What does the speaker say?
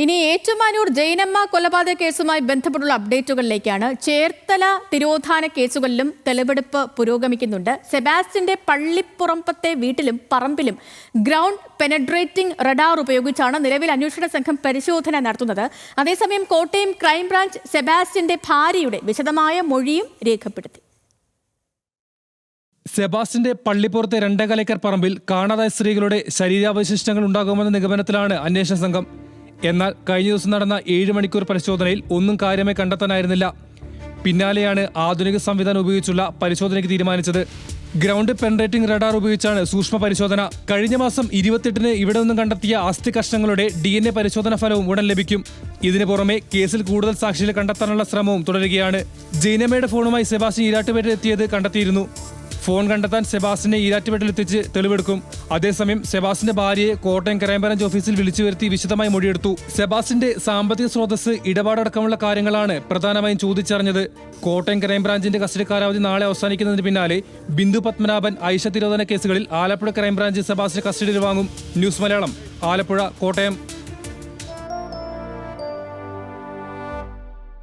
ഇനി ഏറ്റുമാനൂർ ജൈനമ്മ കൊലപാതക കേസുമായി ബന്ധപ്പെട്ടുള്ള അപ്ഡേറ്റുകളിലേക്കാണ്. ചേർത്തല തിരോധാന കേസുകളിലും തെളിവെടുപ്പ് പുരോഗമിക്കുന്നുണ്ട്. സെബാസ്റ്റ്യന്റെ പള്ളിപ്പുറമ്പത്തെ വീട്ടിലും പറമ്പിലും ഗ്രൗണ്ട് പെനട്രേറ്റിംഗ് റഡാർ ഉപയോഗിച്ചാണ് നിലവിൽ അന്വേഷണ സംഘം പരിശോധന നടത്തുന്നത്. അതേസമയം കോട്ടയം ക്രൈംബ്രാഞ്ച് സെബാസ്റ്റ്യന്റെ ഭാര്യയുടെ വിശദമായ മൊഴിയും രേഖപ്പെടുത്തി. സെബാസ്റ്റ്യന്റെ പള്ളിപ്പുറത്തെ 2 ഏക്കർ പറമ്പിൽ കാണാതായ സ്ത്രീകളുടെ ശരീരാവശിഷ്ടങ്ങൾ ഉണ്ടാകുമെന്ന നിഗമനത്തിലാണ് അന്വേഷണ സംഘം. എന്നാൽ കഴിഞ്ഞ ദിവസം നടന്ന 7 മണിക്കൂർ പരിശോധനയിൽ ഒന്നും കാര്യമായി കണ്ടെത്താനായിരുന്നില്ല. പിന്നാലെയാണ് ആധുനിക സംവിധാനം ഉപയോഗിച്ചുള്ള പരിശോധനയ്ക്ക് തീരുമാനിച്ചത്. ഗ്രൗണ്ട് പെനട്രേറ്റിംഗ് റഡാർ ഉപയോഗിച്ചാണ് സൂക്ഷ്മ പരിശോധന. കഴിഞ്ഞ മാസം 28-ന് ഇവിടെ നിന്നും കണ്ടെത്തിയ അസ്ഥി കഷ്ണങ്ങളുടെ DNA പരിശോധന ഫലവും ഉടൻ ലഭിക്കും. ഇതിനു പുറമെ കേസിൽ കൂടുതൽ സാക്ഷികളെ കണ്ടെത്താനുള്ള ശ്രമവും തുടരുകയാണ്. ജൈനമ്മയുടെ ഫോണുമായി സെബാസ്റ്റ്യൻ ഈരാറ്റുപേട്ടയിൽ എത്തിയത് കണ്ടെത്തിയിരുന്നു. ഫോൺ കണ്ടെത്താൻ സെബാസ്റ്റ്യനെ ഈരാറ്റുപേട്ടയിലെത്തിച്ച് തെളിവെടുക്കും. അതേസമയം സെബാസ്റ്റ്യന്റെ ഭാര്യയെ കോട്ടയം ക്രൈംബ്രാഞ്ച് ഓഫീസിൽ വിളിച്ചു വരുത്തി വിശദമായി മൊഴിയെടുത്തു. സെബാസ്റ്റ്യന്റെ സാമ്പത്തിക സ്രോതസ്, ഇടപാടടക്കമുള്ള കാര്യങ്ങളാണ് പ്രധാനമായും ചോദിച്ചറിഞ്ഞത്. കോട്ടയം ക്രൈംബ്രാഞ്ചിന്റെ കസ്റ്റഡി കാലാവധി നാളെ അവസാനിക്കുന്നതിന് പിന്നാലെ ബിന്ദു പത്മനാഭൻ, ഐഷ തിരോധന കേസുകളിൽ ആലപ്പുഴ ക്രൈംബ്രാഞ്ച് സെബാസ്റ്റ്യനെ കസ്റ്റഡിയിൽ വാങ്ങും. ന്യൂസ് മലയാളം, ആലപ്പുഴ, കോട്ടയം.